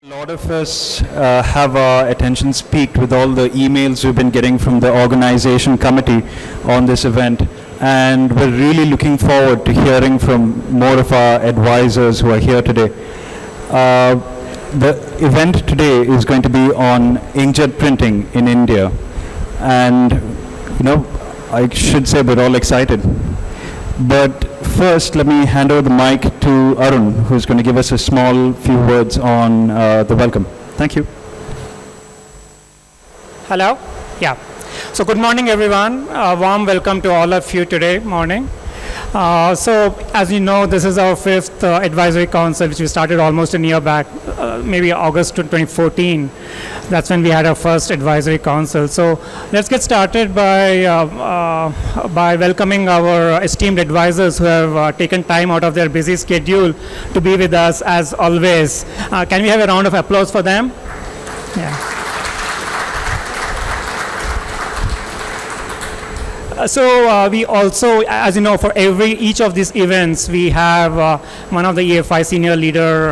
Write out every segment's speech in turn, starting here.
A lot of us have our attention peaked with all the emails we've been getting from the organization committee on this event, and we're really looking forward to hearing from more of our advisors who are here today. The event today is going to be on inkjet printing in India, and I should say we're all excited. But first, let me hand over the mic to Arun, who's going to give us a small few words on the welcome. Thank you. Hello. Yeah. So good morning, everyone. Warm welcome to all of you today morning. So as you know, this is our fifth advisory council, which we started almost a year back, maybe August 2014. That's when we had our first advisory council. So let's get started by welcoming our esteemed advisors who have taken time out of their busy schedule to be with us as always. Can we have a round of applause for them? Yeah. So we also, as you know, for each of these events, we have one of the EFI senior leader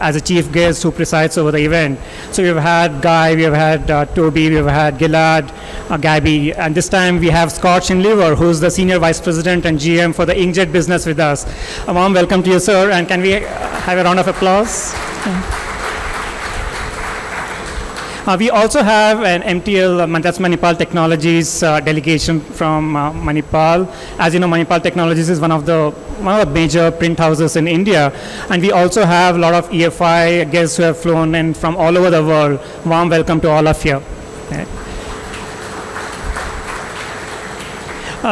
as a chief guest who presides over the event. So we've had Guy, we've had Toby, we've had Gilad, Gabby, and this time we have Scott Shinlever, who's the senior vice president and GM for the inkjet business with us. A warm welcome to you, sir, and can we have a round of applause? Yeah. We also have an MTL, that's Manipal Technologies delegation from Manipal. As you know, Manipal Technologies is one of the major print houses in India. And we also have a lot of EFI guests who have flown in from all over the world. Warm welcome to all of you.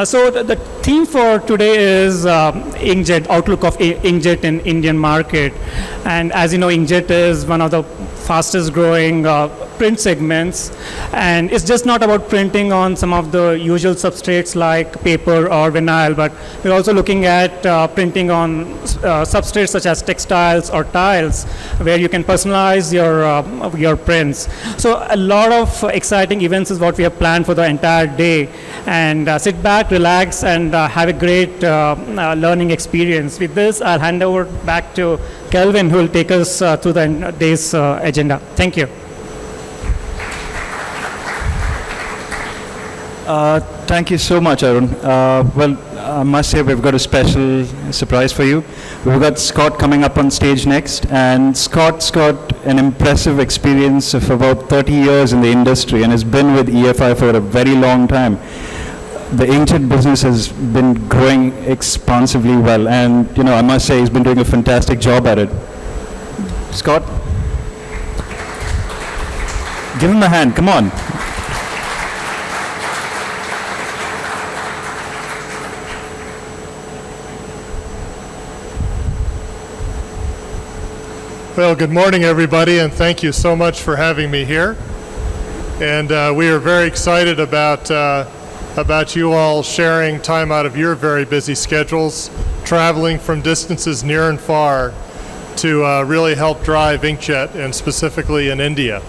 So the theme for today is inkjet, outlook of inkjet in Indian market. And as you know, inkjet is one of the fastest growing print segments, and it's just not about printing on some of the usual substrates like paper or vinyl, but we're also looking at printing on substrates such as textiles or tiles, where you can personalize your prints. So a lot of exciting events is what we have planned for the entire day, and sit back, relax, and have a great learning experience. With this, I'll hand over back to Kelvin, who will take us through the day's agenda. Thank you. Thank you so much, Arun. Well, I must say we've got a special surprise for you. We've got Scott coming up on stage next, and Scott's got an impressive experience of about 30 years in the industry and has been with EFI for a very long time. The inkjet business has been growing expansively well, and I must say he's been doing a fantastic job at it. Scott, give him a hand, come on. Well, good morning, everybody, and thank you so much for having me here. And we are very excited about you all sharing time out of your very busy schedules, traveling from distances near and far to really help drive inkjet, and specifically in India.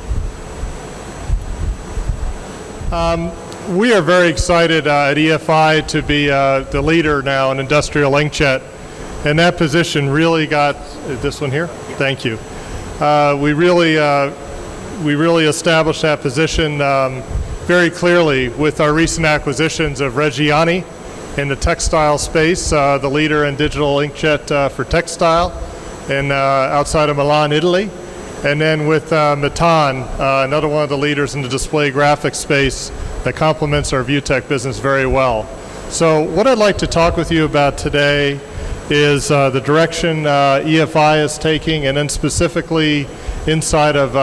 We are very excited at EFI to be the leader now in industrial inkjet, and that position really got this one here. Thank you. We really established that position very clearly with our recent acquisitions of Reggiani in the textile space, the leader in digital inkjet for textile, and outside of Milan, Italy, and then with Matan, another one of the leaders in the display graphics space that complements our ViewTech business very well. So what I'd like to talk with you about today is the direction EFI is taking, and then specifically inside of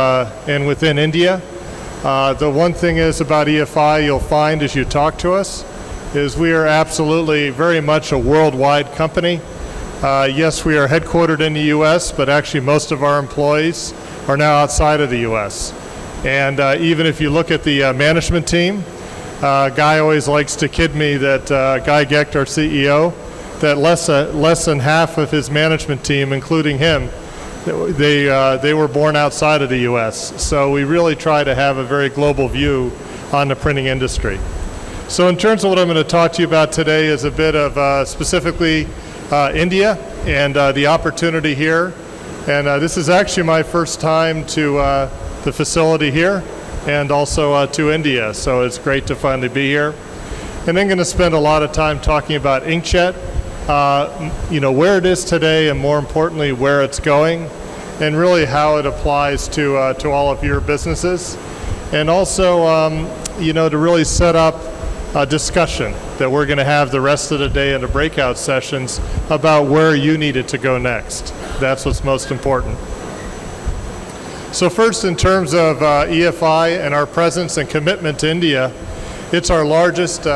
and within India. The one thing is about EFI you'll find as you talk to us is we are absolutely very much a worldwide company. Yes, we are headquartered in the U.S., but actually most of our employees are now outside of the U.S. And even if you look at the management team, Guy always likes to kid me that Guy Gecht, our CEO, that less than half of his management team, including him, they were born outside of the U.S. So we really try to have a very global view on the printing industry. So in terms of what I'm going to talk to you about today is a bit of specifically India and the opportunity here And this is actually my first time to the facility here and also to India, so it's great to finally be here. And I'm going to spend a lot of time talking about inkjet, where it is today and more importantly where it's going, and really how it applies to all of your businesses. And also, to really set up a discussion that we're going to have the rest of the day in the breakout sessions about where you need it to go next. That's what's most important. So first, in terms of EFI and our presence and commitment to India, it's our largest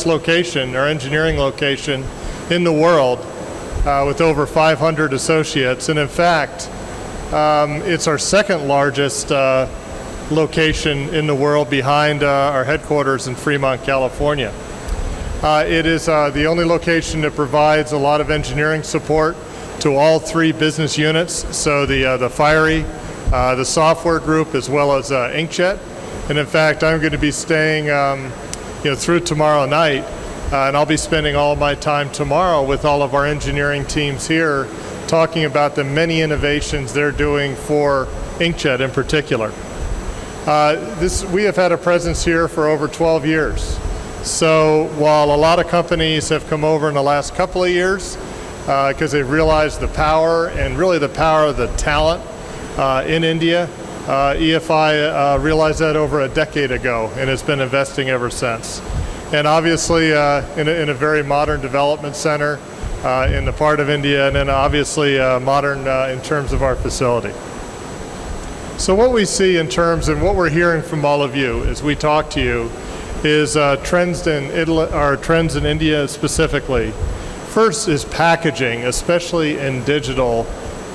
location, our engineering location in the world, with over 500 associates. And in fact, it's our second largest location in the world behind our headquarters in Fremont, California. It is the only location that provides a lot of engineering support to all three business units, so the Fiery, the software group, as well as inkjet. And in fact, I'm going to be staying through tomorrow night, and I'll be spending all of my time tomorrow with all of our engineering teams here talking about the many innovations they're doing for inkjet in particular. We have had a presence here for over 12 years. So while a lot of companies have come over in the last couple of years because they've realized the power and really the power of the talent in India, EFI realized that over a decade ago and has been investing ever since. And obviously in a very modern development center in the part of India, and then obviously modern in terms of our facility. So what we see in terms and what we're hearing from all of you as we talk to you is trends in India specifically. First is packaging, especially in digital,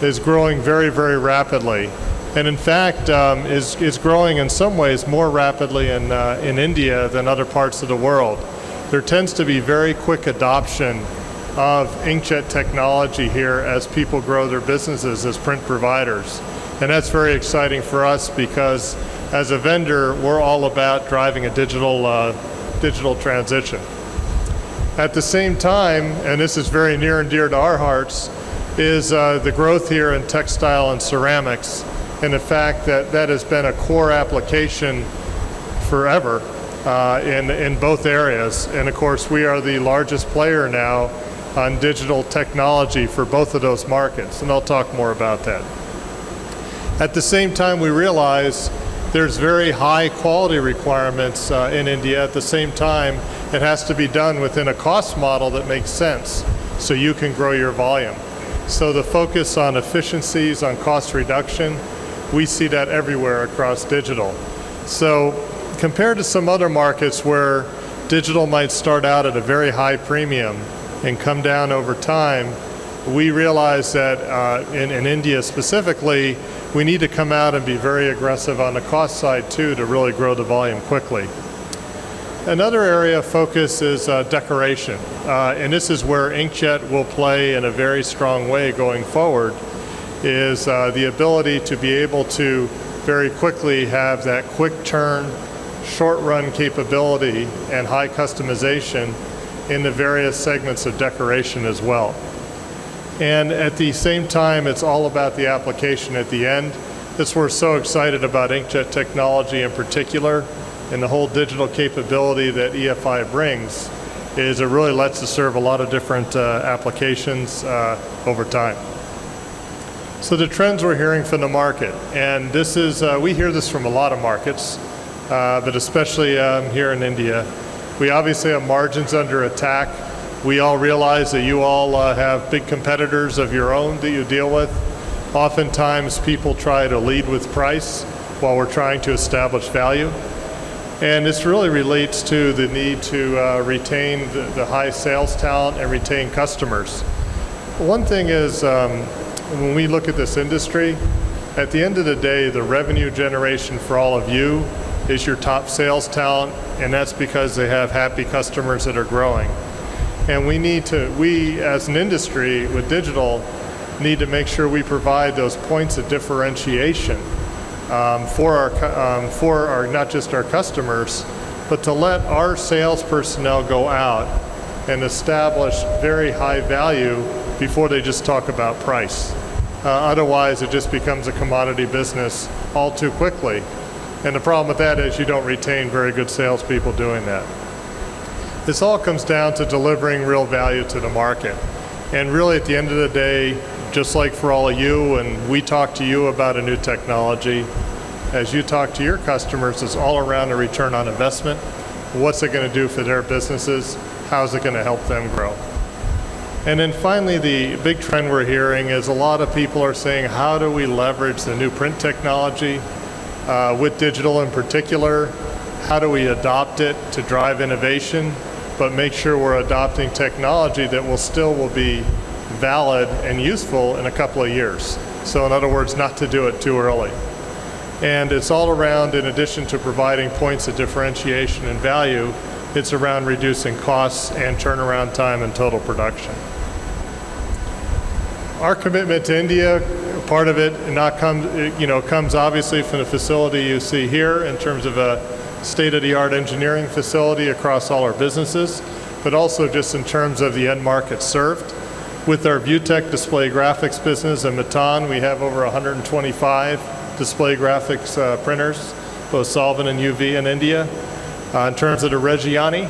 is growing very, very rapidly. And in fact, is growing in some ways more rapidly in India than other parts of the world. There tends to be very quick adoption of inkjet technology here as people grow their businesses as print providers. And that's very exciting for us because as a vendor, we're all about driving a digital transition. At the same time, and this is very near and dear to our hearts, is the growth here in textile and ceramics, and the fact that that has been a core application forever in both areas. And of course, we are the largest player now on digital technology for both of those markets, and I'll talk more about that. At the same time, we realize there's very high quality requirements in India. At the same time, it has to be done within a cost model that makes sense so you can grow your volume. So the focus on efficiencies, on cost reduction, we see that everywhere across digital. So compared to some other markets where digital might start out at a very high premium and come down over time, we realize that in India specifically, we need to come out and be very aggressive on the cost side too to really grow the volume quickly. Another area of focus is decoration, and this is where inkjet will play in a very strong way going forward, is the ability to be able to very quickly have that quick turn, short run capability and high customization in the various segments of decoration as well. And at the same time, it's all about the application at the end. That's why we're so excited about inkjet technology in particular, and the whole digital capability that EFI brings is it really lets us serve a lot of different applications over time. So the trends we're hearing from the market, and this is, we hear this from a lot of markets, but especially here in India. We obviously have margins under attack. We all realize that you all have big competitors of your own that you deal with. Oftentimes people try to lead with price while we're trying to establish value. And this really relates to the need to retain the high sales talent and retain customers. One thing is, when we look at this industry, at the end of the day, the revenue generation for all of you is your top sales talent, and that's because they have happy customers that are growing. And we as an industry with digital need to make sure we provide those points of differentiation for our not just our customers, but to let our sales personnel go out and establish very high value before they just talk about price. Otherwise, it just becomes a commodity business all too quickly. And the problem with that is you don't retain very good salespeople doing that. This all comes down to delivering real value to the market. And really, at the end of the day, just like for all of you, and we talk to you about a new technology, as you talk to your customers, it's all around a return on investment. What's it going to do for their businesses? How's it going to help them grow? And then finally, the big trend we're hearing is a lot of people are saying, how do we leverage the new print technology with digital in particular? How do we adopt it to drive innovation, but make sure we're adopting technology that will be valid and useful in a couple of years? So in other words, not to do it too early. And it's all around, in addition to providing points of differentiation and value, it's around reducing costs and turnaround time and total production. Our commitment to India, part of it comes obviously from the facility you see here in terms of a state-of-the-art engineering facility across all our businesses, but also just in terms of the end market served. With our ViewTech display graphics business in Matan, we have over 125 display graphics printers, both solvent and UV in India. In terms of the Reggiani,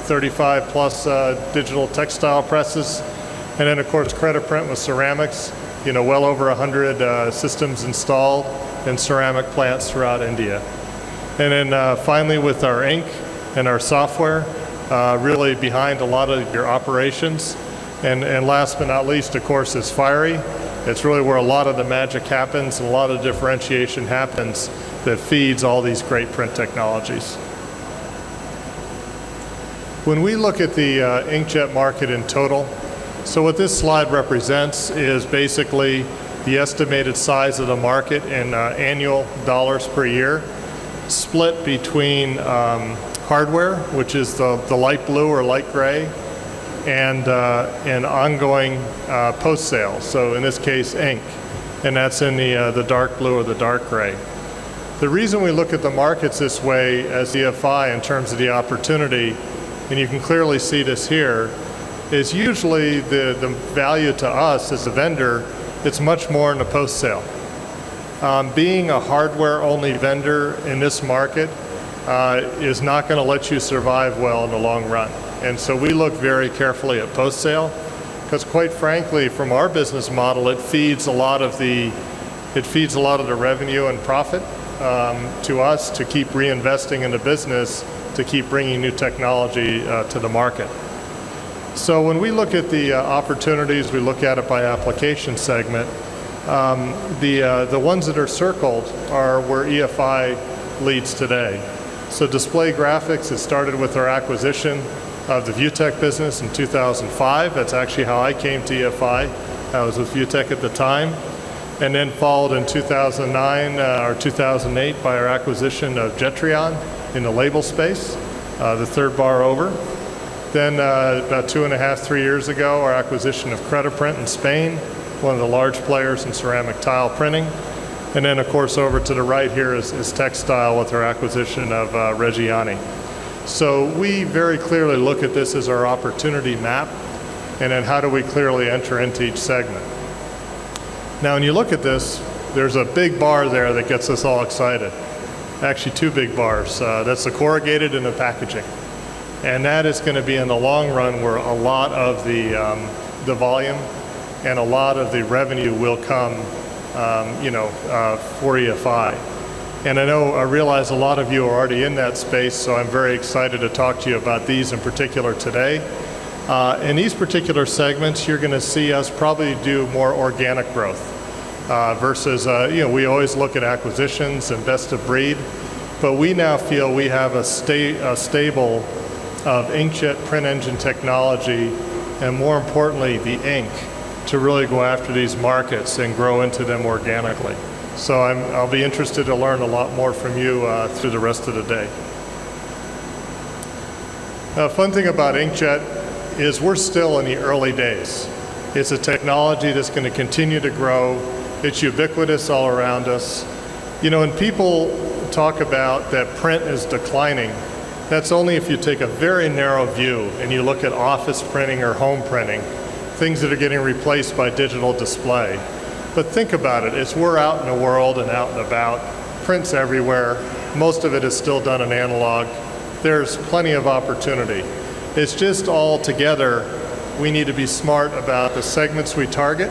35 plus digital textile presses. And then of course credit print with ceramics, well over 100 systems installed in ceramic plants throughout India. And then finally with our ink and our software, really behind a lot of your operations. And last but not least, of course, is Fiery. It's really where a lot of the magic happens and a lot of differentiation happens that feeds all these great print technologies. When we look at the inkjet market in total, so what this slide represents is basically the estimated size of the market in annual dollars per year, split between hardware, which is the light blue or light gray, and ongoing post-sale, so in this case ink, and that's in the dark blue or the dark gray. The reason we look at the markets this way as EFI in terms of the opportunity, and you can clearly see this here, is usually the value to us as a vendor, it's much more in the post-sale. Being a hardware-only vendor in this market is not going to let you survive well in the long run. And so we look very carefully at post-sale, because quite frankly, from our business model, it feeds a lot of the revenue and profit to us to keep reinvesting in the business, to keep bringing new technology to the market. So when we look at the opportunities, we look at it by application segment. The ones that are circled are where EFI leads today. So display graphics, it started with our acquisition of the ViewTech business in 2005. That's actually how I came to EFI. I was with ViewTech at the time. And then followed in 2009 or 2008 by our acquisition of Jetreon in the label space, the third bar over. Then about 2.5, 3 years ago, our acquisition of Crediprint in Spain, one of the large players in ceramic tile printing. And then of course over to the right here is textile with our acquisition of Reggiani. So we very clearly look at this as our opportunity map, and then how do we clearly enter into each segment. Now when you look at this, there's a big bar there that gets us all excited. Actually two big bars. That's the corrugated and the packaging. And that is going to be in the long run where a lot of the volume and a lot of the revenue will come for EFI. And I realize a lot of you are already in that space, so I'm very excited to talk to you about these in particular today. In these particular segments, you're going to see us probably do more organic growth versus, we always look at acquisitions and best of breed, but we now feel we have a stable of inkjet print engine technology, and more importantly, the ink, to really go after these markets and grow into them organically. So I'll be interested to learn a lot more from you through the rest of the day. Fun thing about inkjet is we're still in the early days. It's a technology that's going to continue to grow. It's ubiquitous all around us. When people talk about that print is declining, that's only if you take a very narrow view and you look at office printing or home printing, things that are getting replaced by digital display. But think about it, as we're out in the world and out and about, print's everywhere, most of it is still done in analog. There's plenty of opportunity. It's just all together, we need to be smart about the segments we target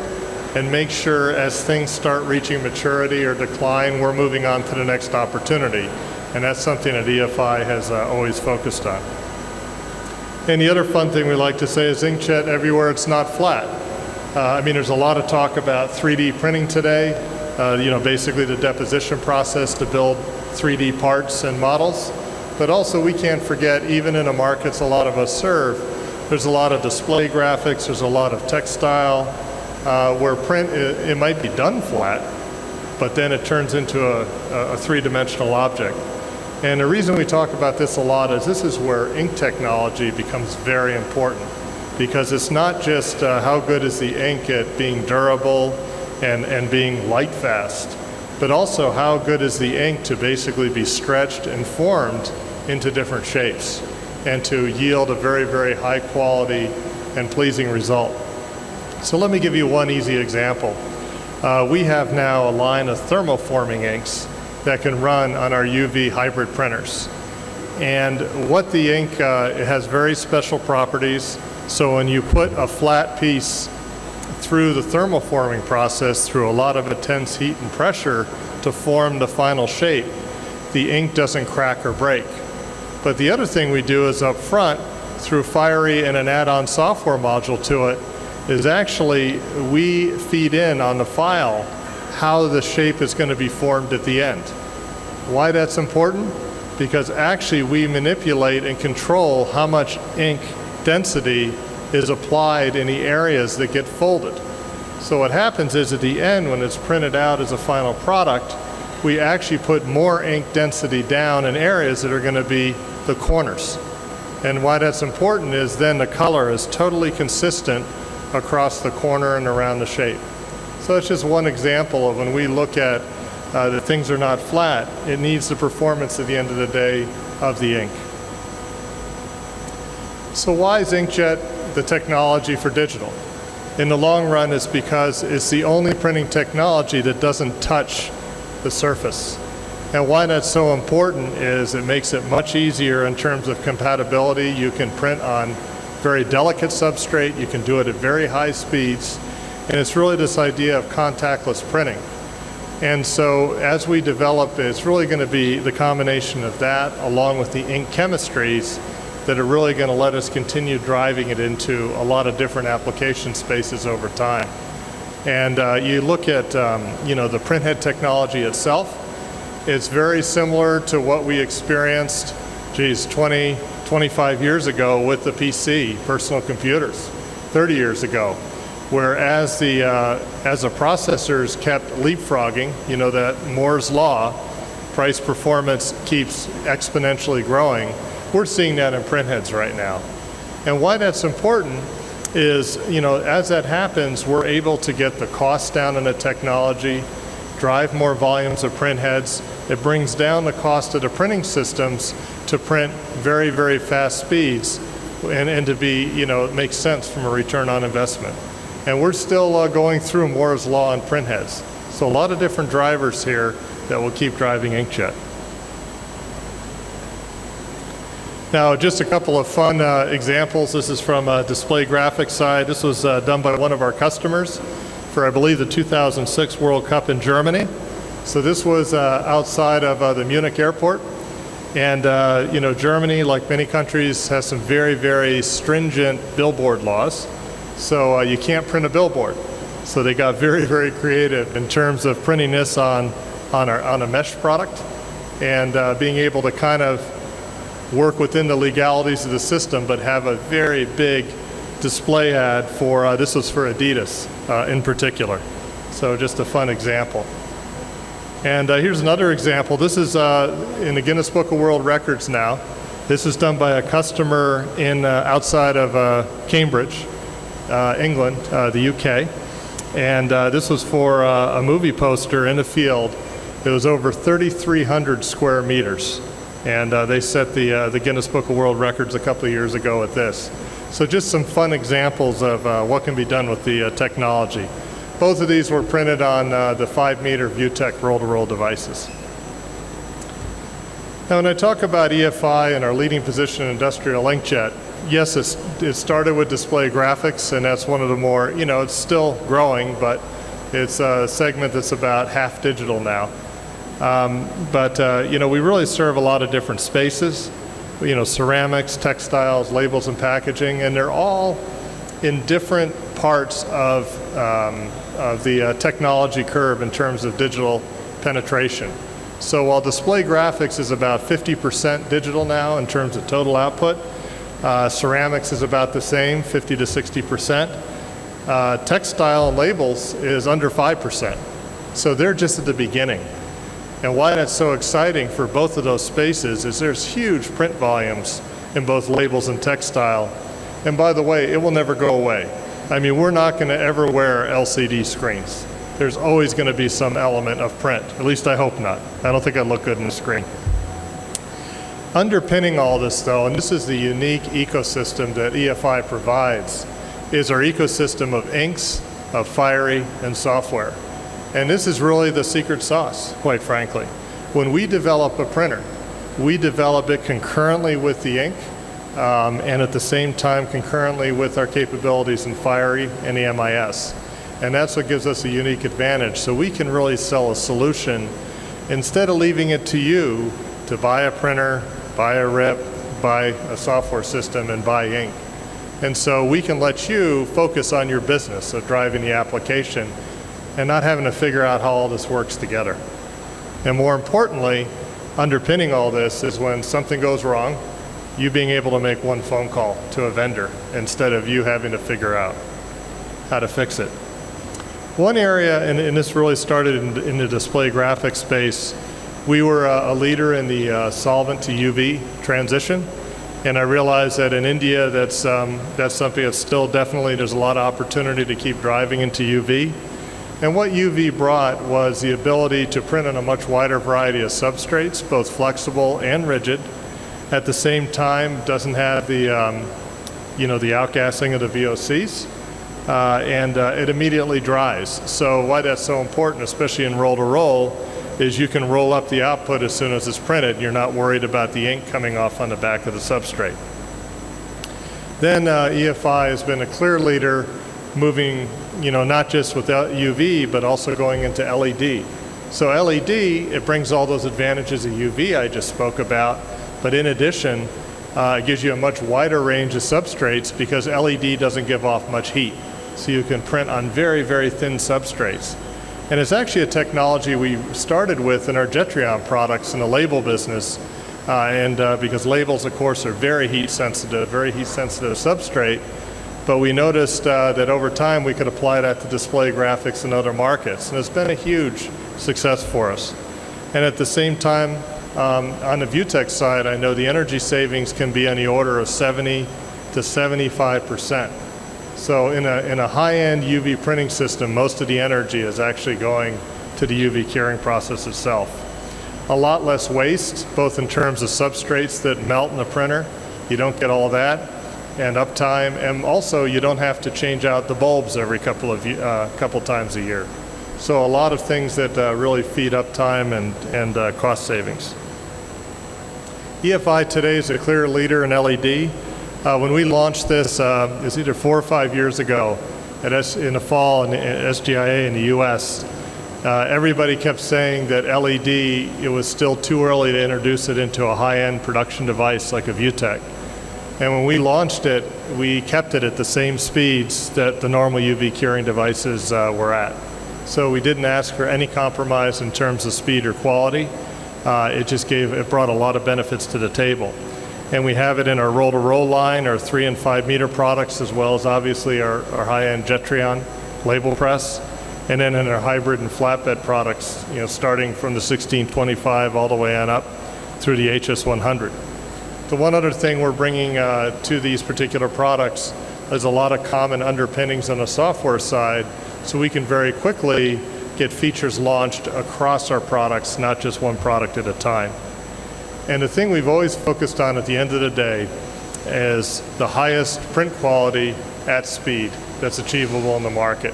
and make sure as things start reaching maturity or decline, we're moving on to the next opportunity. And that's something that EFI has always focused on. And the other fun thing we like to say is inkjet everywhere it's not flat. I mean, there's a lot of talk about 3D printing today, basically the deposition process to build 3D parts and models. But also we can't forget, even in the markets a lot of us serve, there's a lot of display graphics, there's a lot of textile, where print, it might be done flat, but then it turns into a three-dimensional object. And the reason we talk about this a lot is this is where ink technology becomes very important, because it's not just how good is the ink at being durable and being light fast, but also how good is the ink to basically be stretched and formed into different shapes and to yield a very, very high quality and pleasing result. So let me give you one easy example. We have now a line of thermoforming inks that can run on our UV hybrid printers. And what the ink, it has very special properties. So when you put a flat piece through the thermoforming process, through a lot of intense heat and pressure to form the final shape, the ink doesn't crack or break. But the other thing we do is up front, through Fiery and an add-on software module to it, is actually we feed in on the file how the shape is going to be formed at the end. Why that's important? Because actually we manipulate and control how much ink density is applied in the areas that get folded. So what happens is at the end, when it's printed out as a final product, we actually put more ink density down in areas that are going to be the corners. And why that's important is then the color is totally consistent across the corner and around the shape. So it's just one example of when we look at that things are not flat, it needs the performance at the end of the day of the ink. So why is inkjet the technology for digital? In the long run, it's because it's the only printing technology that doesn't touch the surface. And why that's so important is it makes it much easier in terms of compatibility. You can print on very delicate substrate, you can do it at very high speeds, and it's really this idea of contactless printing. And so as we develop, it's really going to be the combination of that along with the ink chemistries that are really going to let us continue driving it into a lot of different application spaces over time. And you look at the printhead technology itself, it's very similar to what we experienced, 20, 25 years ago with the PC, personal computers, 30 years ago, where as the processors kept leapfrogging, that Moore's law, price performance keeps exponentially growing. We're seeing that in printheads right now. And why that's important is, as that happens, we're able to get the cost down in the technology, drive more volumes of printheads. It brings down the cost of the printing systems to print very, very fast speeds and to be, it makes sense from a return on investment. And we're still going through Moore's law on printheads. So a lot of different drivers here that will keep driving inkjet. Now, just a couple of fun examples. This is from a display graphics side. This was done by one of our customers for, I believe, the 2006 World Cup in Germany. So this was outside of the Munich airport. And, Germany, like many countries, has some very, very stringent billboard laws. So you can't print a billboard. So they got very, very creative in terms of printing this on a mesh product and being able to kind of work within the legalities of the system, but have a very big display ad for, this was for Adidas in particular. So just a fun example. And here's another example. This is in the Guinness Book of World Records now. This is done by a customer in outside of Cambridge, England, the UK. And this was for a movie poster in the field. It was over 3,300 square meters. And they set the Guinness Book of World Records a couple of years ago with this. So just some fun examples of what can be done with the technology. Both of these were printed on the 5-meter ViewTech roll-to-roll devices. Now, when I talk about EFI and our leading position in industrial inkjet, yes, it started with display graphics, and that's one of the more, it's still growing, but it's a segment that's about half digital now. We really serve a lot of different spaces, ceramics, textiles, labels, and packaging, and they're all in different parts of the technology curve in terms of digital penetration. So while display graphics is about 50% digital now in terms of total output, ceramics is about the same, 50 to 60%. Textile and labels is under 5%. So they're just at the beginning. And why that's so exciting for both of those spaces is there's huge print volumes in both labels and textile. And by the way, it will never go away. I mean, we're not going to ever wear LCD screens. There's always going to be some element of print. At least I hope not. I don't think I'd look good in the screen. Underpinning all this, though, and this is the unique ecosystem that EFI provides, is our ecosystem of inks, of Fiery, and software. And this is really the secret sauce, quite frankly. When we develop a printer, we develop it concurrently with the ink, and at the same time concurrently with our capabilities in Fiery and the MIS. And that's what gives us a unique advantage. So we can really sell a solution instead of leaving it to you to buy a printer, buy a RIP, buy a software system, and buy ink. And so we can let you focus on your business of driving the application and not having to figure out how all this works together. And more importantly, underpinning all this is when something goes wrong, you being able to make one phone call to a vendor instead of you having to figure out how to fix it. One area, and this really started in the display graphics space, we were a leader in the solvent to UV transition. And I realized that in India, that's something that's still definitely, there's a lot of opportunity to keep driving into UV. And what UV brought was the ability to print on a much wider variety of substrates, both flexible and rigid. At the same time, doesn't have the, the outgassing of the VOCs. And it immediately dries. So why that's so important, especially in roll-to-roll, is you can roll up the output as soon as it's printed. You're not worried about the ink coming off on the back of the substrate. Then EFI has been a clear leader moving, not just with UV, but also going into LED. So LED, it brings all those advantages of UV I just spoke about, but in addition, it gives you a much wider range of substrates because LED doesn't give off much heat. So you can print on very, very thin substrates. And it's actually a technology we started with in our Jetreon products in the label business. Because labels, of course, are very heat sensitive substrate. But we noticed that over time we could apply that to display graphics in other markets. And it's been a huge success for us. And at the same time, on the ViewTech side, I know the energy savings can be on the order of 70 to 75%. So in a high-end UV printing system, most of the energy is actually going to the UV curing process itself. A lot less waste, both in terms of substrates that melt in the printer. You don't get all that. And uptime, and also you don't have to change out the bulbs every couple times a year. So a lot of things that really feed uptime and cost savings. EFI today is a clear leader in LED. When we launched this, it was either 4 or 5 years ago in the fall at SGIA in the US, everybody kept saying that LED, it was still too early to introduce it into a high-end production device like a ViewTech. And when we launched it, we kept it at the same speeds that the normal UV curing devices were at. So we didn't ask for any compromise in terms of speed or quality. It brought a lot of benefits to the table. And we have it in our roll-to-roll line, our 3 and 5 meter products, as well as obviously our high-end Jetreon label press. And then in our hybrid and flatbed products, starting from the 1625 all the way on up through the HS100. The one other thing we're bringing to these particular products is a lot of common underpinnings on the software side, so we can very quickly get features launched across our products, not just one product at a time. And the thing we've always focused on at the end of the day is the highest print quality at speed that's achievable in the market.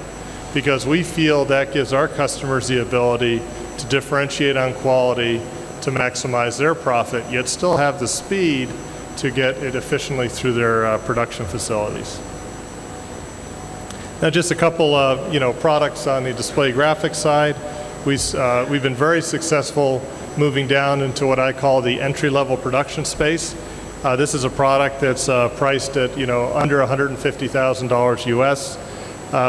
because we feel that gives our customers the ability to differentiate on quality, to maximize their profit, yet still have the speed to get it efficiently through their production facilities. Now, just a couple of products on the display graphics side. We've been very successful moving down into what I call the entry-level production space. This is a product that's priced at under $150,000 US.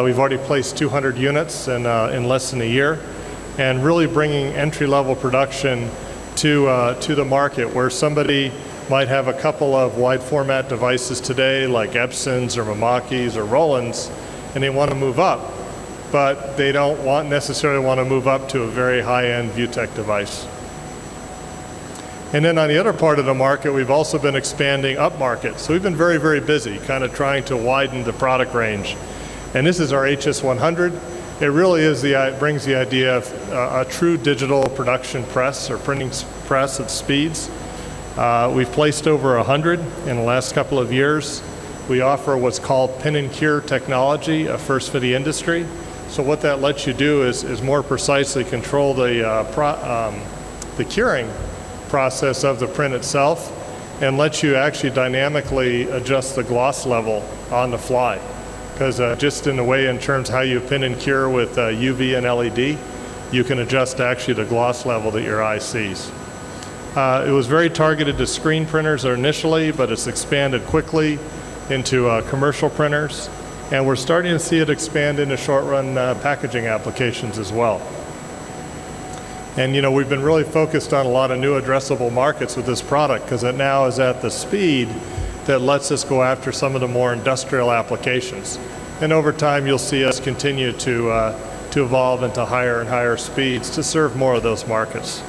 We've already placed 200 units in less than a year, and really bringing entry-level production to the market, where somebody might have a couple of wide format devices today like Epsons or Mamakis or Rolands, and they want to move up, but they don't necessarily want to move up to a very high-end ViewTech device. And then on the other part of the market, we've also been expanding up market. So we've been very, very busy kind of trying to widen the product range. And this is our HS100. It really is brings the idea of a true digital production press or printing press at speeds. We've placed over 100 in the last couple of years. We offer what's called pin and cure technology, a first for the industry. So what that lets you do is more precisely control the curing process of the print itself, and lets you actually dynamically adjust the gloss level on the fly. Because just in the way in terms of how you pin and cure with UV and LED, you can adjust actually the gloss level that your eye sees. It was very targeted to screen printers initially, but it's expanded quickly into commercial printers, and we're starting to see it expand into short-run packaging applications as well. And we've been really focused on a lot of new addressable markets with this product, because it now is at the speed that lets us go after some of the more industrial applications. And over time, you'll see us continue to evolve into higher and higher speeds to serve more of those markets.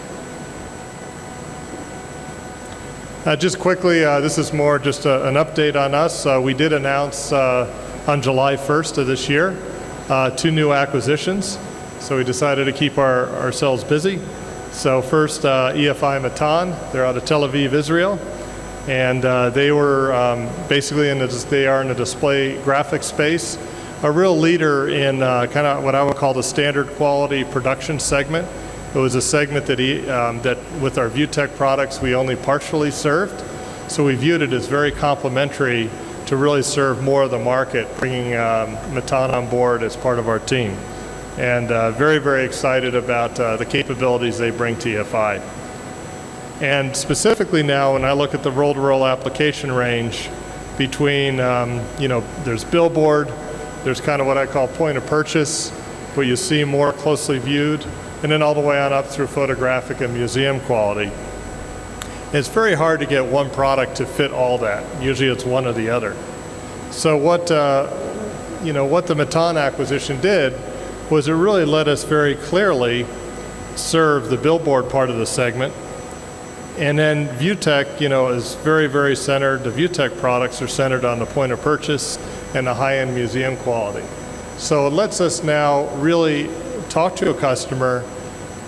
Just quickly, this is more just an update on us. We did announce on July 1st of this year 2 new acquisitions. So we decided to keep ourselves busy. So first, EFI Matan, they're out of Tel Aviv, Israel. And they were basically they are in the display graphics space, a real leader in kind of what I would call the standard quality production segment. It was a segment that with our ViewTech products we only partially served, so we viewed it as very complementary to really serve more of the market, bringing Matan on board as part of our team. And very, very excited about the capabilities they bring to EFI. And specifically now, when I look at the roll-to-roll application range between, there's billboard, there's kind of what I call point of purchase, where you see more closely viewed, and then all the way on up through photographic and museum quality. It's very hard to get one product to fit all that. Usually it's one or the other. So what the Matan acquisition did was it really let us very clearly serve the billboard part of the segment. And then ViewTech, is very, very centered. The ViewTech products are centered on the point of purchase and the high-end museum quality. So it lets us now really talk to a customer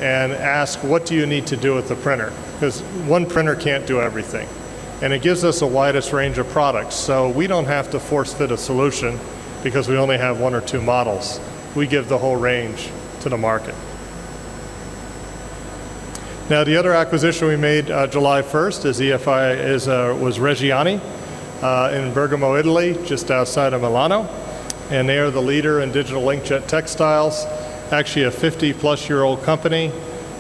and ask, what do you need to do with the printer? Because one printer can't do everything. And it gives us the widest range of products. So we don't have to force fit a solution because we only have 1 or 2 models. We give the whole range to the market. Now, the other acquisition we made July 1st was Reggiani in Bergamo, Italy, just outside of Milano. And they are the leader in digital inkjet textiles, actually a 50-plus-year-old company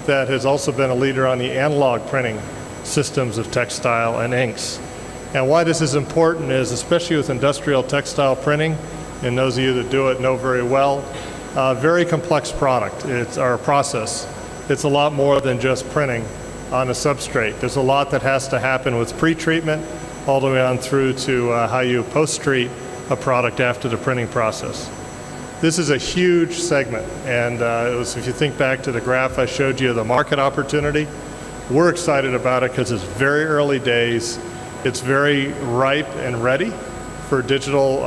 that has also been a leader on the analog printing systems of textile and inks. And why this is important is, especially with industrial textile printing, and those of you that do it know very well, very complex product. It's our process. It's a lot more than just printing on a substrate. There's a lot that has to happen with pre-treatment all the way on through to how you post-treat a product after the printing process. This is a huge segment, and if you think back to the graph I showed you, the market opportunity, we're excited about it because it's very early days. It's very ripe and ready for digital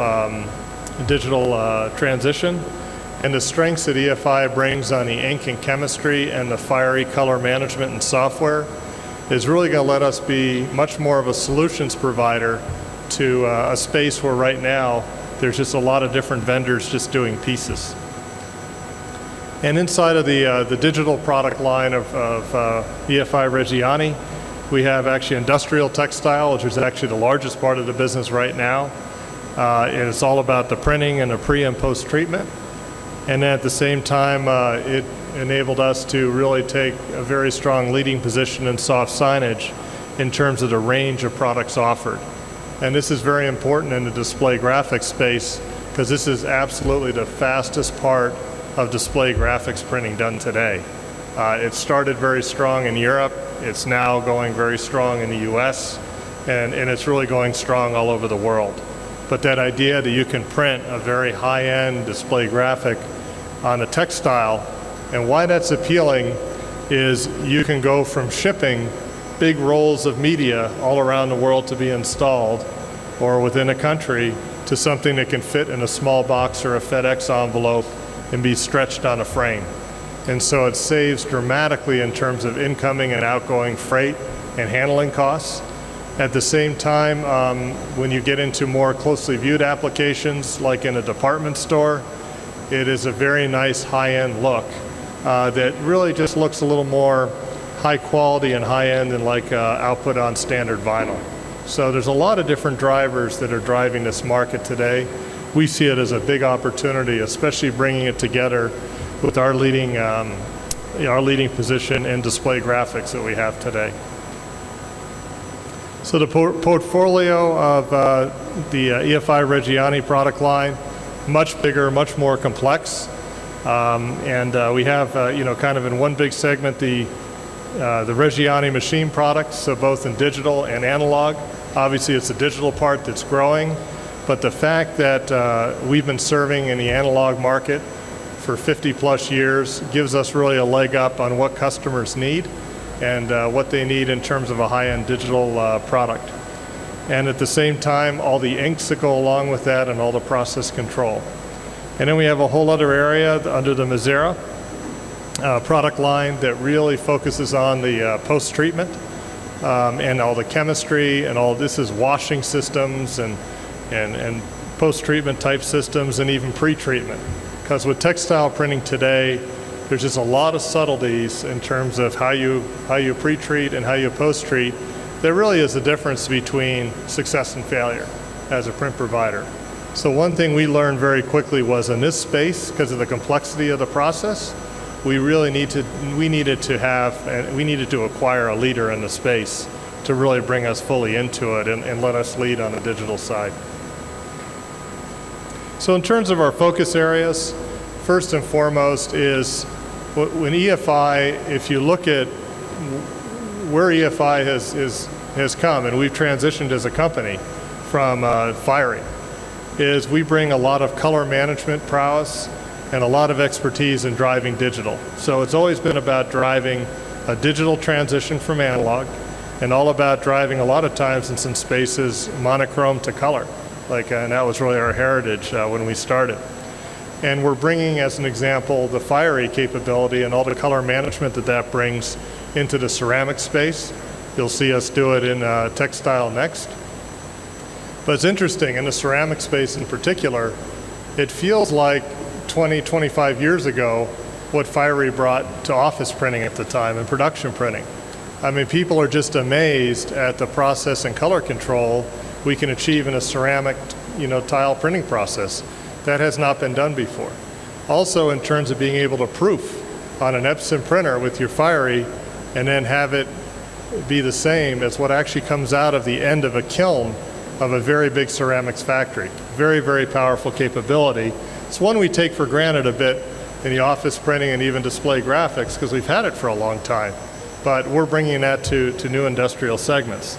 transition. And the strengths that EFI brings on the ink and chemistry and the fiery color management and software is really going to let us be much more of a solutions provider to a space where right now there's just a lot of different vendors just doing pieces. And inside of the digital product line of EFI Reggiani, we have actually industrial textile, which is actually the largest part of the business right now. And it's all about the printing and the pre and post treatment. And then at the same time, it enabled us to really take a very strong leading position in soft signage in terms of the range of products offered. And this is very important in the display graphics space because this is absolutely the fastest part of display graphics printing done today. It started very strong in Europe. It's now going very strong in the US, and it's really going strong all over the world. But that idea that you can print a very high-end display graphic on a textile, and why that's appealing is you can go from shipping big rolls of media all around the world to be installed, or within a country, to something that can fit in a small box or a FedEx envelope and be stretched on a frame. And so it saves dramatically in terms of incoming and outgoing freight and handling costs. At the same time, when you get into more closely viewed applications, like in a department store, it is a very nice high-end look that really just looks a little more high quality and high-end than like output on standard vinyl. So there's a lot of different drivers that are driving this market today. We see it as a big opportunity, especially bringing it together with our leading position in display graphics that we have today. So the portfolio of the EFI Reggiani product line, much bigger, much more complex, and we have kind of in one big segment the Reggiani machine products, so both in digital and analog. Obviously, it's the digital part that's growing, but the fact that we've been serving in the analog market for 50 plus years gives us really a leg up on what customers need and what they need in terms of a high-end digital product. And at the same time, all the inks that go along with that and all the process control. And then we have a whole other area under the Mazzara product line that really focuses on the post-treatment and all the chemistry and all this is washing systems and post-treatment type systems and even pre-treatment. Because with textile printing today, there's just a lot of subtleties in terms of how you pre-treat and how you post-treat. There really is a difference between success and failure as a print provider. So one thing we learned very quickly was in this space, because of the complexity of the process, we needed to acquire a leader in the space to really bring us fully into it and let us lead on the digital side. So in terms of our focus areas, first and foremost is when EFI, if you look at where EFI has come, and we've transitioned as a company from firing, is we bring a lot of color management prowess and a lot of expertise in driving digital. So it's always been about driving a digital transition from analog and all about driving a lot of times in some spaces monochrome to color. And that was really our heritage when we started. And we're bringing, as an example, the fiery capability and all the color management that brings into the ceramic space. You'll see us do it in textile next. But it's interesting, in the ceramic space in particular, it feels like 20, 25 years ago what fiery brought to office printing at the time and production printing. I mean, people are just amazed at the process and color control we can achieve in a ceramic, tile printing process. That has not been done before. Also, in terms of being able to proof on an Epson printer with your fiery and then have it be the same as what actually comes out of the end of a kiln of a very big ceramics factory. Very, very powerful capability. It's one we take for granted a bit in the office printing and even display graphics because we've had it for a long time. But we're bringing that to new industrial segments.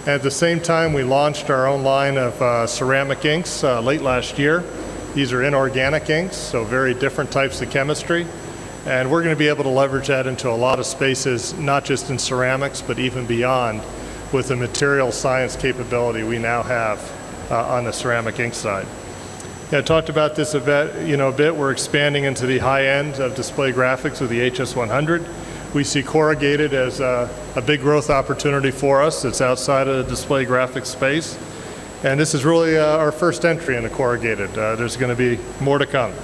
And at the same time, we launched our own line of ceramic inks late last year. These are inorganic inks, so very different types of chemistry. And we're going to be able to leverage that into a lot of spaces, not just in ceramics, but even beyond, with the material science capability we now have on the ceramic ink side. I talked about this a bit. We're expanding into the high end of display graphics with the HS100. We see corrugated as a big growth opportunity for us. It's outside of the display graphics space. And this is really our first entry into corrugated. There's going to be more to come.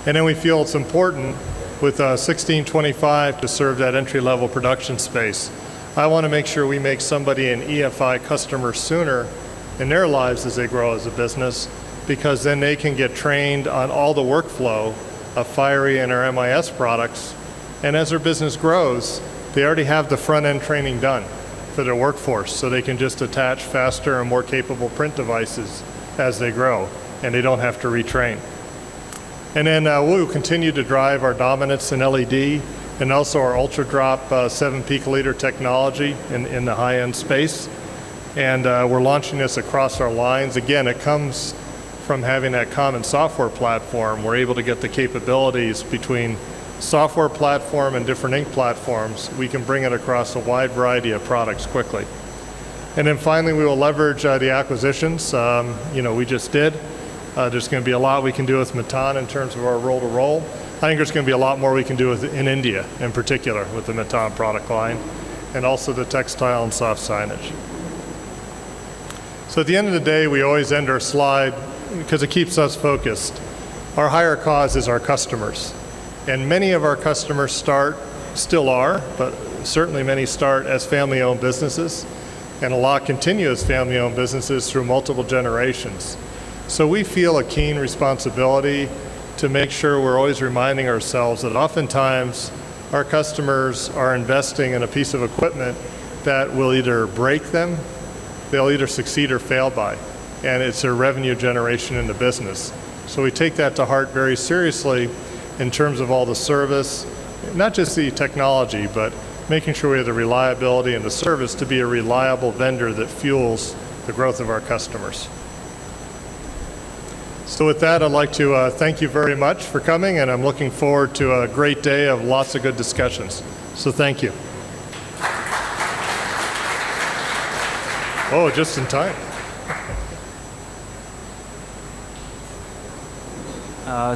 And then we feel it's important with 1625 to serve that entry-level production space. I want to make sure we make somebody an EFI customer sooner in their lives as they grow as a business, because then they can get trained on all the workflow of Fiery and our MIS products. And as their business grows, they already have the front-end training done for their workforce, so they can just attach faster and more capable print devices as they grow, and they don't have to retrain. And then we'll continue to drive our dominance in LED and also our Ultra Drop 7 picoliter technology in the high-end space. And we're launching this across our lines. Again, it comes from having that common software platform. We're able to get the capabilities between software platform and different ink platforms. We can bring it across a wide variety of products quickly. And then finally, we will leverage the acquisitions we just did. There's going to be a lot we can do with Matan in terms of our roll-to-roll. I think there's going to be a lot more we can do in India, in particular, with the Matan product line, and also the textile and soft signage. So at the end of the day, we always end our slide, because it keeps us focused. Our higher cause is our customers. And many of our customers still are, but certainly many start as family-owned businesses, and a lot continue as family-owned businesses through multiple generations. So we feel a keen responsibility to make sure we're always reminding ourselves that oftentimes our customers are investing in a piece of equipment that will either break them, they'll either succeed or fail by, and it's a revenue generation in the business. So we take that to heart very seriously in terms of all the service, not just the technology, but making sure we have the reliability and the service to be a reliable vendor that fuels the growth of our customers. So with that, I'd like to thank you very much for coming, and I'm looking forward to a great day of lots of good discussions. So thank you. Oh, just in time.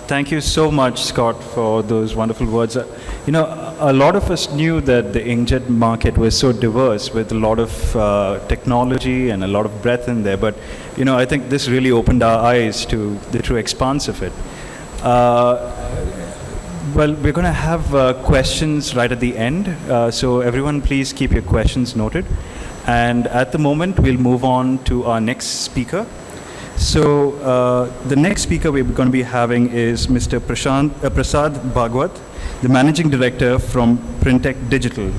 Thank you so much, Scott, for those wonderful words. A lot of us knew that the inkjet market was so diverse with a lot of technology and a lot of breadth in there, but I think this really opened our eyes to the true expanse of it. Well, we're going to have questions right at the end, so everyone please keep your questions noted. And at the moment, we'll move on to our next speaker. So the next speaker we're going to be having is Mr. Prasad Bhagwat, the Managing Director from Printech Digital.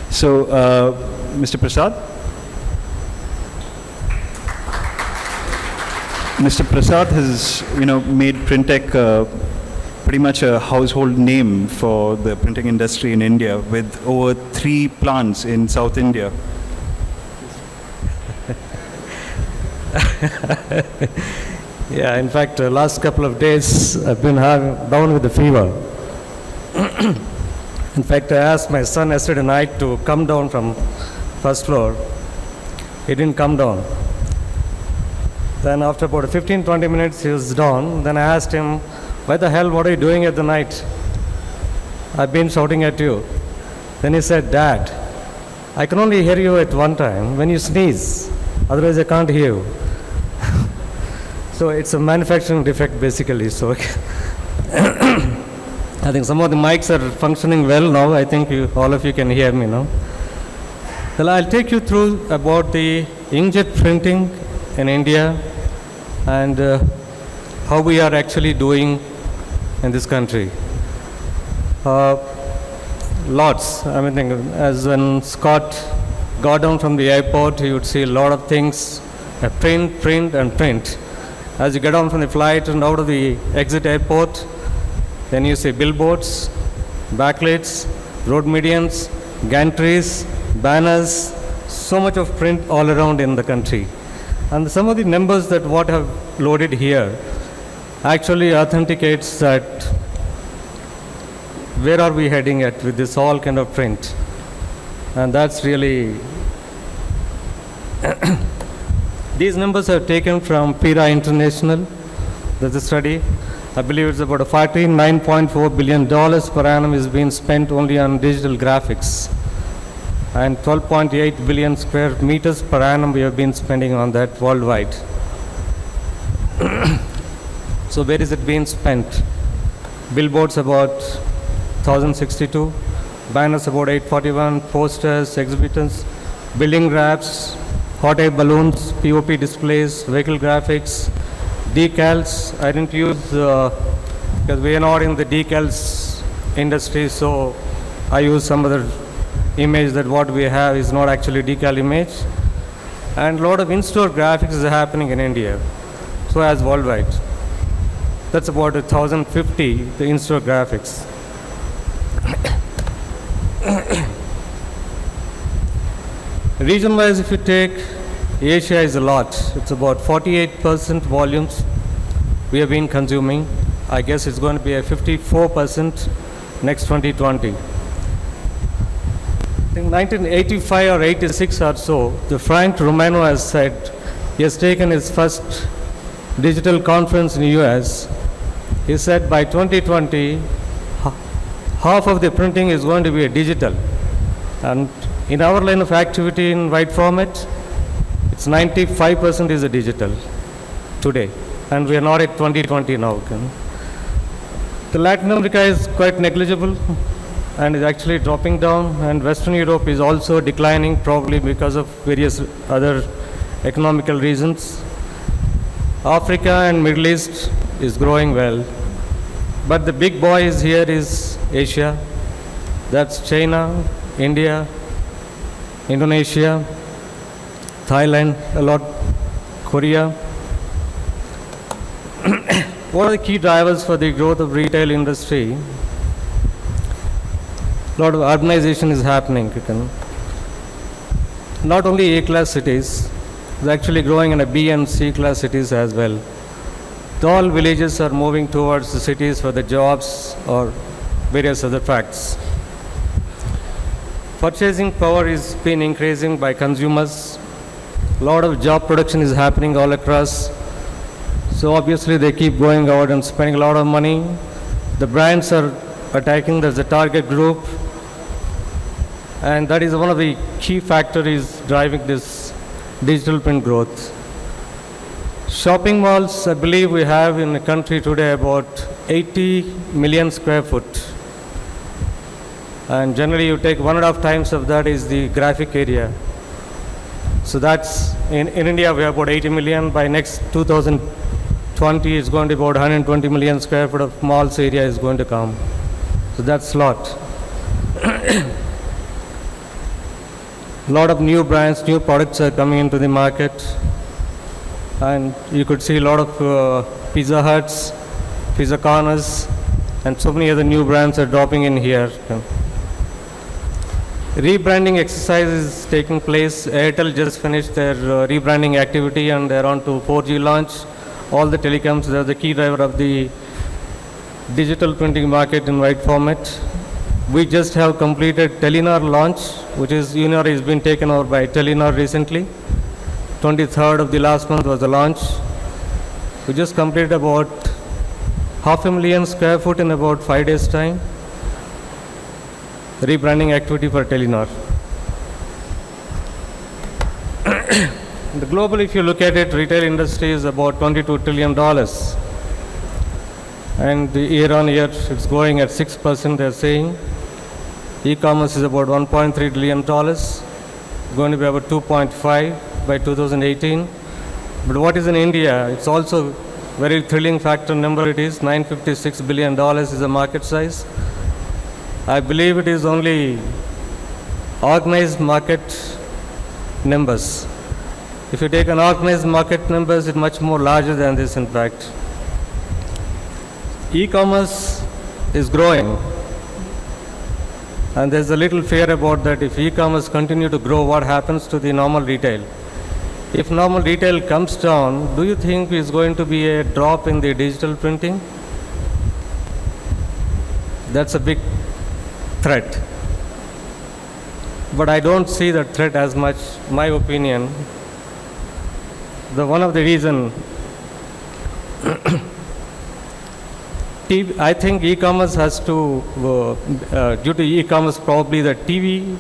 So, Mr. Prasad? Mr. Prasad has, made Printech pretty much a household name for the printing industry in India, with over 3 plants in South India. Yeah, in fact, last couple of days I've been down with the fever. In fact, I asked my son yesterday night to come down from first floor. He didn't come down. Then after about 15-20 minutes he was down. Then I asked him, "Why the hell, what are you doing at the night? I've been shouting at you." Then he said, "Dad, I can only hear you at one time when you sneeze. Otherwise I can't hear you." So it's a manufacturing defect basically. So I think some of the mics are functioning well now. I think all of you can hear me now. Well, I'll take you through about the inkjet printing in India and how we are actually doing in this country. Lots. I mean, as when Scott got down from the airport, you would see a lot of things, print, print, and print. As you get down from the flight and out of the exit airport, then you see billboards, backlights, road medians, gantries, banners, so much of print all around in the country. And some of the numbers that what have loaded here actually authenticates that where are we heading at with this all kind of print. And that's really these numbers are taken from PIRA International. There's a study. I believe it's about $49.4 billion per annum is being spent only on digital graphics. And 12.8 billion square meters per annum we have been spending on that worldwide. So where is it being spent? billboards about 1062, banners about 841, posters, exhibitors, building wraps, hot air balloons, POP displays, vehicle graphics, decals. I didn't use because we are not in the decals industry, so I use some other image that what we have is not actually decal image. And a lot of in-store graphics is happening in India, so as worldwide. That's about 1,050, the in-store graphics. Region-wise, if you take, Asia is a lot. It's about 48% volumes we have been consuming. I guess it's going to be a 54% next 2020. In 1985 or 86 or so, the Frank Romano has said, he has taken his first digital conference in the US. He said by 2020, half of the printing is going to be digital. And in our line of activity in white format, it's 95% is a digital today. And we are not at 2020 now. The Latin America is quite negligible and is actually dropping down, and Western Europe is also declining, probably because of various other economical reasons. Africa and Middle East is growing well, but the big boys here is Asia. That's China, India, Indonesia, Thailand, a lot, Korea. What are the key drivers for the growth of retail industry? A lot of urbanization is happening. Not only A-class cities, it's actually growing in a B and C-class cities as well. All villages are moving towards the cities for the jobs or various other facts. Purchasing power is been increasing by consumers. A lot of job production is happening all across. So obviously they keep going out and spending a lot of money. The brands are attacking, there's a target group. And that is one of the key factors driving this digital print growth. Shopping malls, I believe we have in the country today about 80 million square foot. And generally you take 1.5 times of that is the graphic area. So that's, in India we have about 80 million. By next 2020 it's going to be about 120 million square foot of malls area is going to come. So that's a lot. A lot of new brands, new products are coming into the market. And you could see a lot of Pizza Huts, Pizza Corners, and so many other new brands are dropping in here. Rebranding exercise is taking place. Airtel just finished their rebranding activity and they're on to 4G launch. All the telecoms, they're the key driver of the digital printing market in white format. We just have completed Telenor launch, which is Unor has been taken over by Telenor recently. 23rd of the last month was the launch. We just completed about 500,000 square foot in about 5 days' time. Rebranding activity for Telenor. The global, if you look at it, retail industry is about $22 trillion. And year on year, it's growing at 6%, they're saying. E-commerce is about $1.3 trillion, going to be about 2.5 by 2018. But what is in India? It's also very thrilling factor number it is. $956 billion is the market size. I believe it is only organized market numbers. If you take an organized market numbers, it's much more larger than this in fact. E-commerce is growing. And there's a little fear about that. If e-commerce continue to grow, what happens to the normal retail? If normal retail comes down, do you think is going to be a drop in the digital printing? That's a big threat. But I don't see that threat as much, my opinion. One of the reason I think e-commerce has to, due to e-commerce probably the TV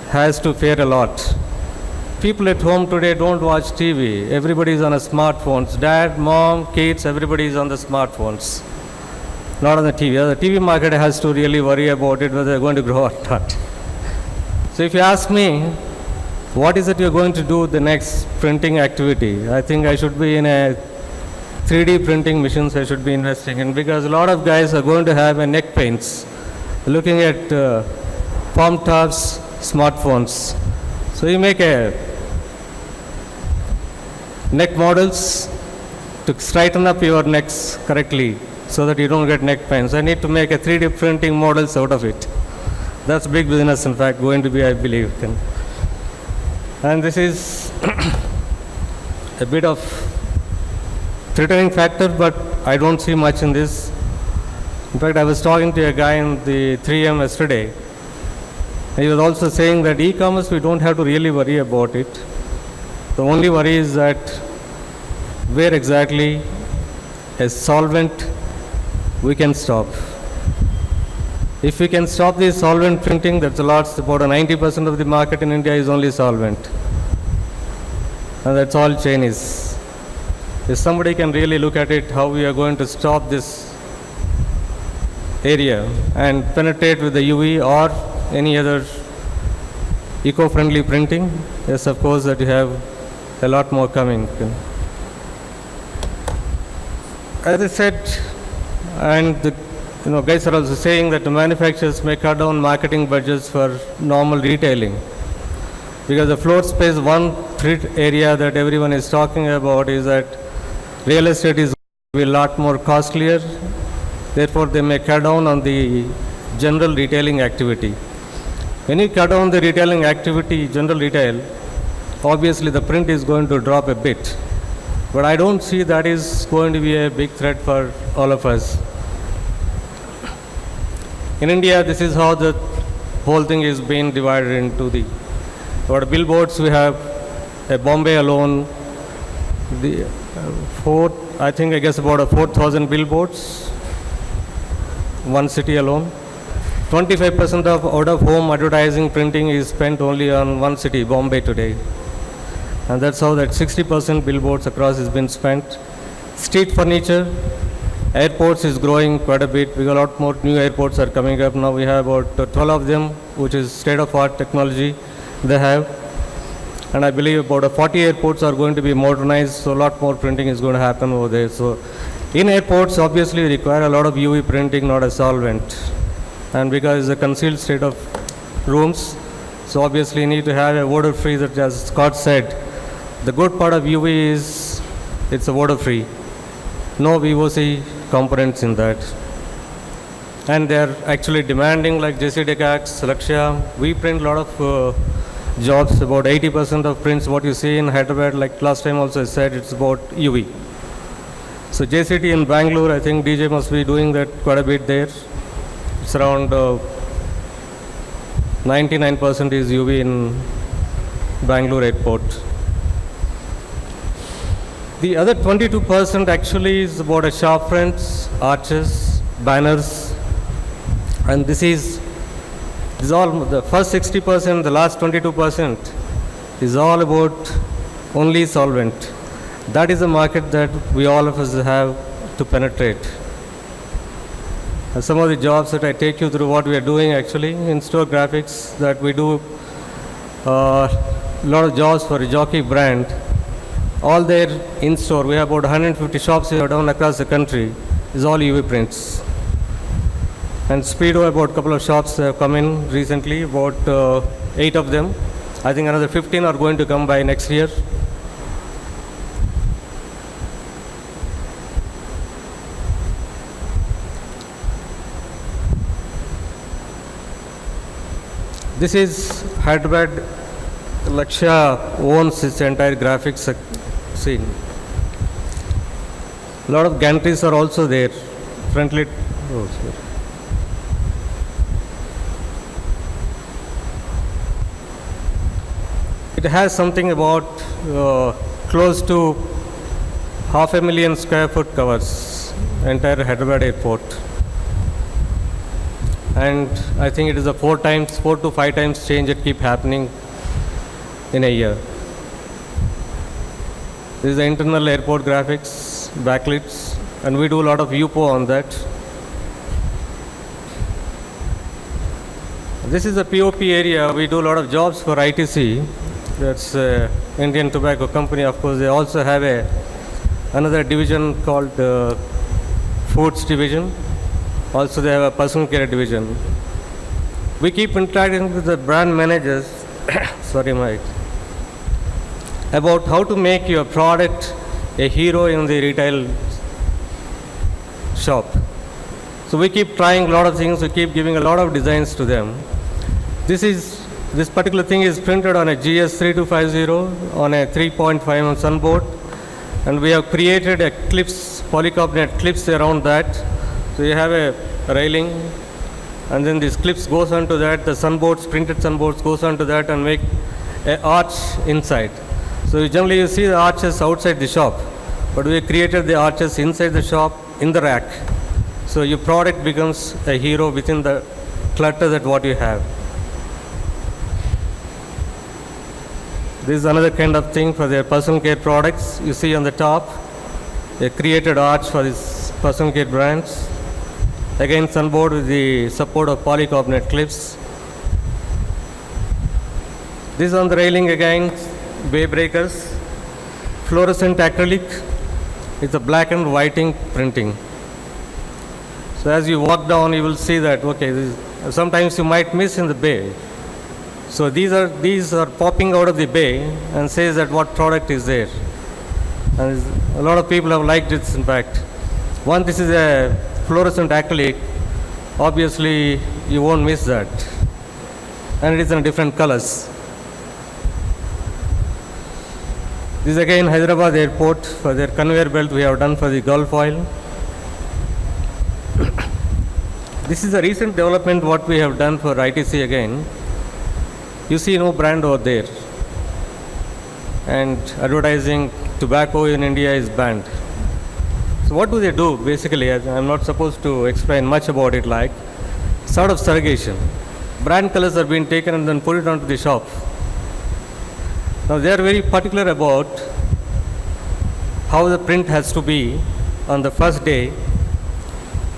has to fare a lot. People at home today don't watch TV. Everybody is on a smartphones. Dad, mom, kids, everybody is on the smartphones. not on the TV. The TV market has to really worry about it, whether they're going to grow or not. So if you ask me, what is it you're going to do the next printing activity? I think I should be in a 3D printing machines I should be investing in, because a lot of guys are going to have a neck pains looking at palm tops, smartphones. So you make a neck models to straighten up your necks correctly so that you don't get neck pains. I need to make a 3D printing models out of it. That's big business, in fact, going to be, I believe. And this is a bit of threatening factor, but I don't see much in this. In fact, I was talking to a guy in the 3M yesterday. He was also saying that e-commerce, we don't have to really worry about it. The only worry is that where exactly a solvent we can stop. If we can stop the solvent printing, that's a lot. About 90% of the market in India is only solvent. And that's all Chinese. If somebody can really look at it, how we are going to stop this area and penetrate with the UV or any other eco-friendly printing, yes, of course, that you have a lot more coming. As I said, and the guys are also saying that the manufacturers may cut down marketing budgets for normal retailing, because the floor space, one threat area that everyone is talking about is that real estate is a lot more costlier. Therefore, they may cut down on the general retailing activity. When you cut down the retailing activity, general retail, obviously the print is going to drop a bit. But I don't see that is going to be a big threat for all of us. In India, this is how the whole thing is being divided into the billboards. We have a Bombay alone, the I guess about 4,000 billboards, one city alone. 25% of out-of-home advertising printing is spent only on one city, Bombay today. And that's how that 60% billboards across has been spent. Street furniture, airports is growing quite a bit. We got a lot more new airports are coming up. Now we have about 12 of them, which is state-of-art technology they have. And I believe about 40 airports are going to be modernized, so a lot more printing is going to happen over there. So in airports, obviously, require a lot of UV printing, not a solvent. And because it's a concealed state of rooms, so obviously you need to have a water-free, that as Scott said. The good part of UV is it's a water-free. No VOC components in that. And they're actually demanding, like JC Decax, Lakshya, we print a lot of jobs, about 80% of prints, what you see in Hyderabad, like last time also I said, it's about UV. So JCT in Bangalore, I think DJ must be doing that quite a bit there. It's around 99% is UV in Bangalore airport. The other 22% actually is about a shop fronts, arches, banners, and this is all, the first 60%, the last 22% is all about only solvent. That is a market that we all of us have to penetrate. And some of the jobs that I take you through what we are doing actually in store graphics, that we do a lot of jobs for a jockey brand. All there in store, we have about 150 shops here down across the country, is all UV prints. And Speedo, about a couple of shops have come in recently, about 8 of them. I think another 15 are going to come by next year. This is Hyderabad. Lakshya owns its entire graphics scene. A lot of gantries are also there. Frontlit. Oh, sorry. It has something about close to 500,000 square foot covers entire Hyderabad airport. And I think it is a 4 to 5 times change that keep happening in a year. This is the internal airport graphics, backlits, and we do a lot of UPO on that. This is a POP area. We do a lot of jobs for ITC. That's Indian Tobacco Company. Of course, they also have another division called Foods Division. Also, they have a personal care division. We keep interacting with the brand managers, sorry, Mike, about how to make your product a hero in the retail shop. So we keep trying a lot of things. We keep giving a lot of designs to them. This particular thing is printed on a GS3250 on a 3.5mm sunboard, and we have created a clips, polycarbonate clips around that. So you have a railing, and then these clips goes onto that. The sunboards, printed sunboards, goes onto that and make an arch inside. So generally you see the arches outside the shop, but we created the arches inside the shop in the rack. So your product becomes a hero within the clutter that what you have. This is another kind of thing for their personal care products. You see on the top, a created arch for these personal care brands. Again, sunboard with the support of polycarbonate clips. This on the railing again, bay breakers, fluorescent acrylic. It's a black and white ink printing. So as you walk down, you will see that, okay, sometimes you might miss in the bay. So these are popping out of the bay and says that what product is there. And a lot of people have liked it, in fact. One, this is a fluorescent acrylic. Obviously, you won't miss that. And it is in different colors. This is again Hyderabad airport for their conveyor belt we have done for the Gulf oil. This is a recent development what we have done for ITC again. You see no brand over there. And advertising tobacco in India is banned. So what do they do basically? I'm not supposed to explain much about it, like sort of surrogation. Brand colors are being taken and then put it onto the shop. Now they are very particular about how the print has to be on the first day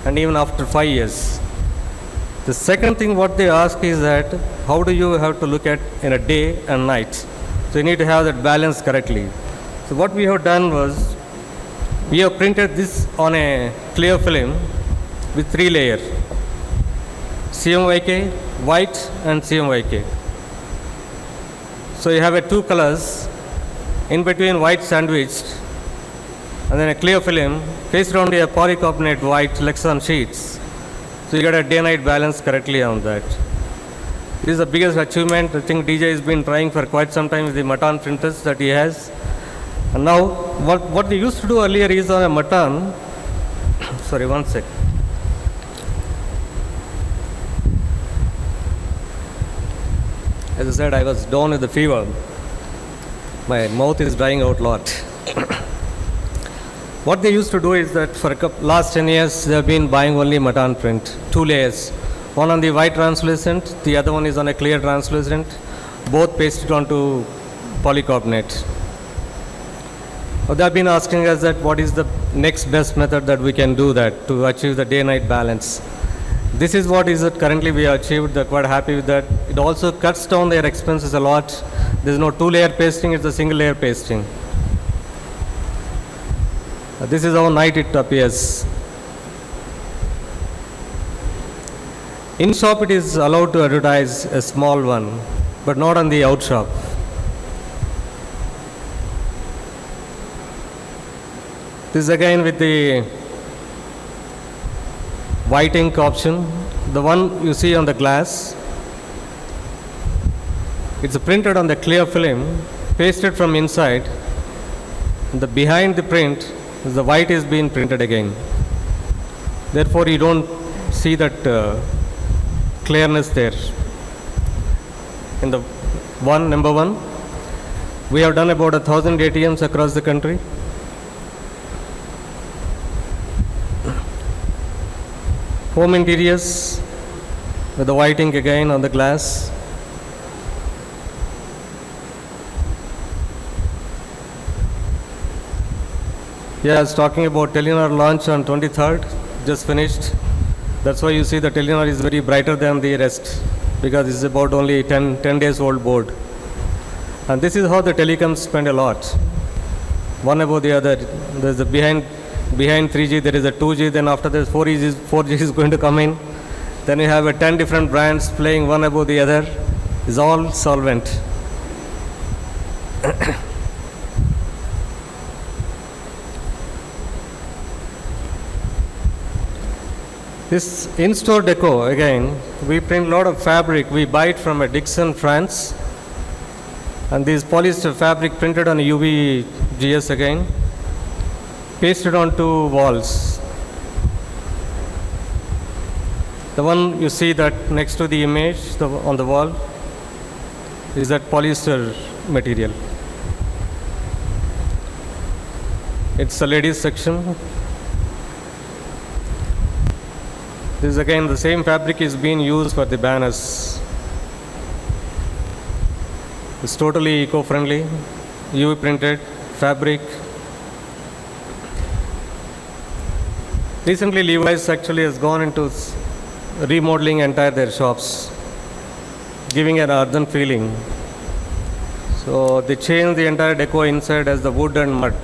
and even after 5 years. The second thing what they ask is that how do you have to look at in a day and night. So you need to have that balance correctly. So what we have done was we have printed this on a clear film with 3 layers, CMYK, white and CMYK. So you have a 2 colors, in between white sandwiched, and then a clear film pasted onto a polycarbonate white Lexan sheets. So you get a day-night balance correctly on that. This is the biggest achievement. I think DJ has been trying for quite some time with the Matan printers that he has. And now, what they used to do earlier is on a Matan, sorry, one sec. As I said, I was down with the fever. My mouth is drying out a lot. What they used to do is that for last 10 years, they have been buying only Matan print, 2 layers. One on the white translucent, the other one is on a clear translucent, both pasted onto polycarbonate. They have been asking us that what is the next best method that we can do that to achieve the day-night balance. This is what is it currently we have achieved. They're quite happy with that. It also cuts down their expenses a lot. There's no 2-layer pasting, it's a single-layer pasting. This is how night it appears. In shop it is allowed to advertise a small one, but not on the out shop. This is again with the white ink option. The one you see on the glass, it's printed on the clear film, pasted from inside. And the behind the print, the white is being printed again. Therefore, you don't see that clearness there. In the number one, we have done about 1,000 ATMs across the country. Home interiors with the white ink again on the glass. Yeah, I was talking about Telenor launch on 23rd, just finished. That's why you see the Telenor is very brighter than the rest, because this is about only 10 days old board. And this is how the telecoms spend a lot. One above the other. There's a behind 3G, there is a 2G, then after this 4G is going to come in. Then you have 10 different brands playing one above the other. It's all solvent. This in-store deco, again, we print a lot of fabric. We buy it from a Dixon, France. And this polyester fabric printed on UV GS again, pasted onto walls. The one you see that next to the image on the wall is that polyester material. It's a ladies section. This is again the same fabric is being used for the banners. It's totally eco-friendly, UV printed fabric. Recently, Levi's actually has gone into remodeling entire their shops, giving an urban feeling. So they changed the entire deco inside as the wood and mud.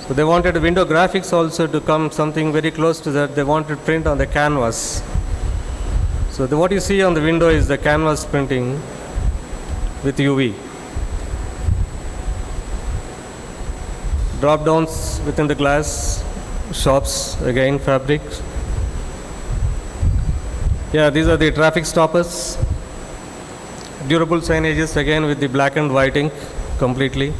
So they wanted window graphics also to come something very close to that. They wanted print on the canvas. So what you see on the window is the canvas printing with UV. Drop downs within the glass shops, again fabric. Yeah, these are the traffic stoppers. Durable signages again with the black and white ink completely.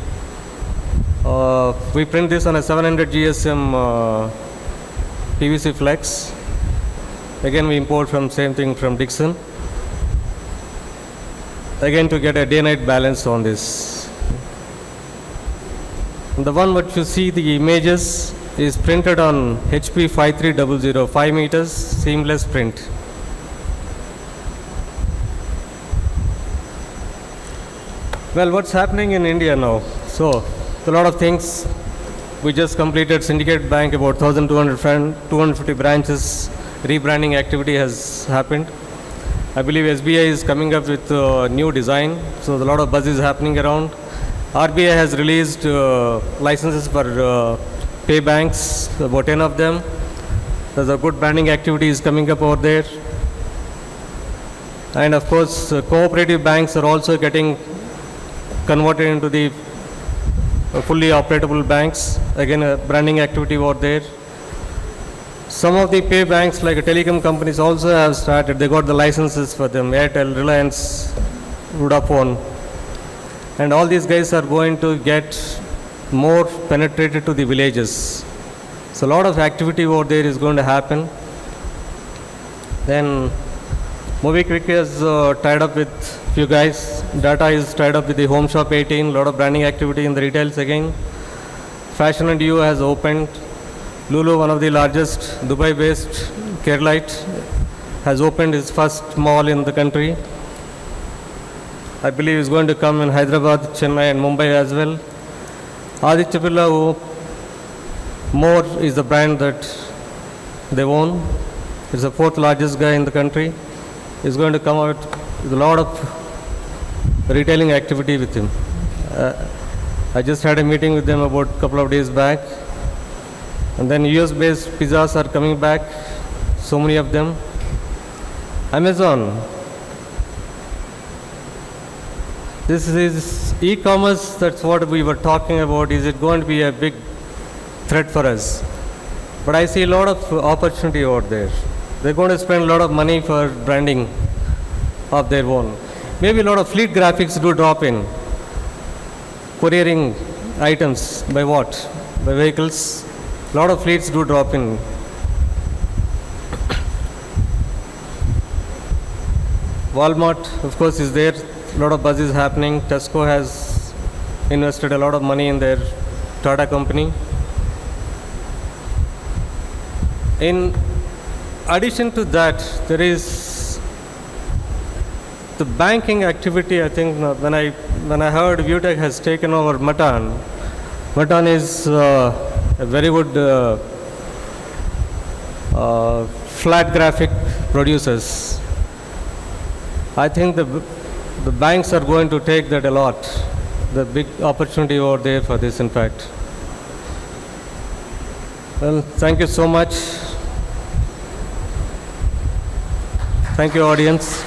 We print this on a 700 GSM PVC flex. Again we import from same thing from Dixon. Again to get a day-night balance on this. And the one what you see the images is printed on HP 5300, 5 meters seamless print. Well, what's happening in India now? So, a lot of things. We just completed Syndicate Bank, about 250 branches. Rebranding activity has happened. I believe SBI is coming up with a new design, so a lot of buzz is happening around. RBI has released licenses for pay banks, about 10 of them. There's a good branding activity is coming up over there. And of course, cooperative banks are also getting converted into the fully operable banks. Again, a branding activity over there. Some of the pay banks like telecom companies also have started. They got the licenses for them, Airtel, Reliance, Vodafone. And all these guys are going to get more penetrated to the villages. So a lot of activity over there is going to happen. Then MobiKwik is tied up with few guys. Data is tied up with the Home Shop 18. A lot of branding activity in the retails again. Fashion and You has opened. Lulu, one of the largest Dubai-based Keralite, has opened its first mall in the country. I believe is going to come in Hyderabad, Chennai and Mumbai as well. Aditya Birla More is the brand that they own. It's the fourth largest guy in the country. He's going to come out with a lot of retailing activity with him. I just had a meeting with them about a couple of days back. And then US-based pizzas are coming back, so many of them. Amazon. This is e-commerce, that's what we were talking about. Is it going to be a big threat for us? But I see a lot of opportunity out there. They're going to spend a lot of money for branding of their own. Maybe a lot of fleet graphics do drop in. Couriering items by what? By vehicles. A lot of fleets do drop in. Walmart, of course, is there. A lot of buzz is happening. Tesco has invested a lot of money in their Tata company. In addition to that, there is the banking activity. I think when I heard Viewtech has taken over Matan is a very good flat graphic producers. I think the banks are going to take that a lot. The big opportunity over there for this, in fact. Well, thank you so much. Thank you, audience.